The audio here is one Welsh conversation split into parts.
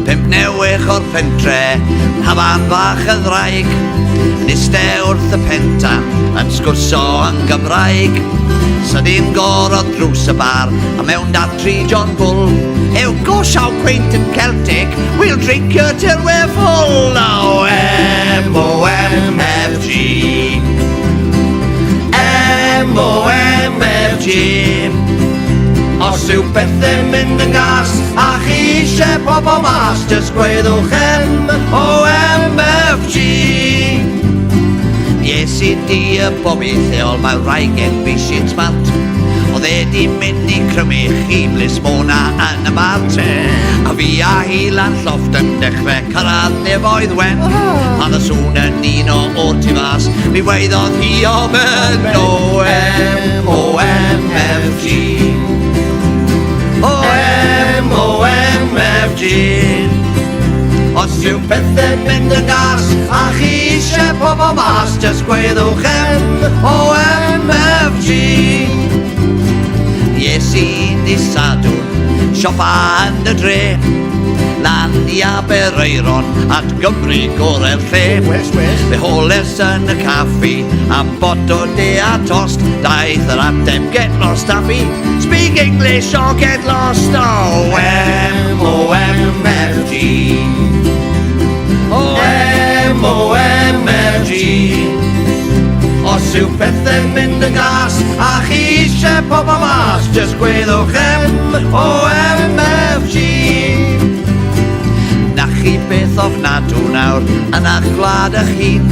Pump newych o'r pentre, haban fach y ddraig, yn iste wrth y pentan, yn sgwrso yn Gymraeg. Sy'n un gorodd drws y bar, a mewn dat tri John Bull. Ew gosh, how quaint and Celtic, we'll drink you till we're full. Now M-O-M-F-G, M-O-M-F-G. Os yw bethau mynd yn gas, a chi eisiau pobl mas, just gweddwch M-O-M-F-G. Yes, i di y bobi lleol, mae rhaid gen bisi'n smart. Oedd e di mynd i crymu chiblis mona yn y mart. A fi a Hilan Lloft yn dechrau cyrraedd nefoedd wen. A dy sŵn yn un o'r tu fas, mi weiddodd hi o mynd O-M-O-M-F-G, O-M-O-M-F-G. Os yw pethau mynd yn gas, a chi eisiau pobl mas, just gweddwch M-O-M-F-G. Yes, i di Sadwrn, siopa yn y dre, lan i Abereiron at Gymru gorau'r lle. Fe holes yn y caffi, am bot o de a tost, daeth yr ateb get lost happy, speak English or get lost. Oh, M-O-M-F-G, O-M-O-M-F-G. Os yw pethau mynd yn gas, a chi eisiau pobl mas, just gweddwch M-O-M-F-G. Na chi beth ofnadw nawr yn eich gwlad eich hun,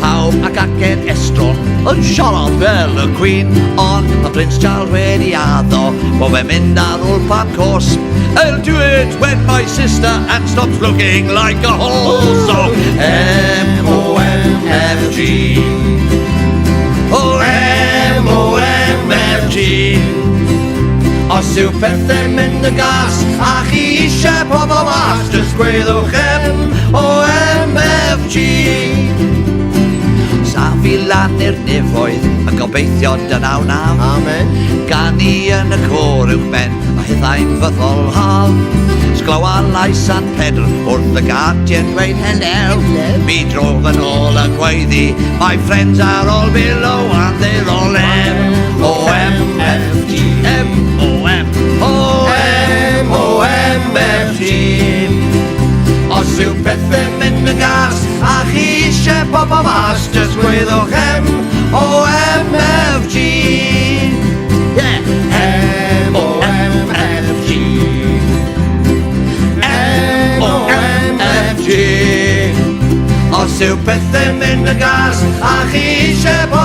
pawb ac acen estron yn siarad fel y Queen. Ond mae Prince Charles wedi addo bo fe'n mynd ar wlpan cwrs. I'll do it when my sister Anne stops looking like a horse. So M-O-M-F-G, O M-O-M-F-G. Os yw pethau mynd yn gas, a chi eisiau pobl mas, just gweddwch M-O-M-F-G. Sa fi lan i'r nefoedd, yn gobeithio dynaw naw. Amen. Gan i yn y cor uwch ben, a hyddai'n fyddol hal. Sglawa lais San Pedr wrth y Guardian dweud hello. Mi drof yn ôl y gweiddi, my friends are all below and they're all M-O-M-F-G, M-O-M, O-M-O-M-F-G. Os yw bethau mynd yn gas, a chi eisiau pobl mas, just gweddwch M-O-M-F-G. Yeah, M-O-M-F-G, M-O-M-F-G. Os yw bethau mynd yn gas, a chi eisiau pobl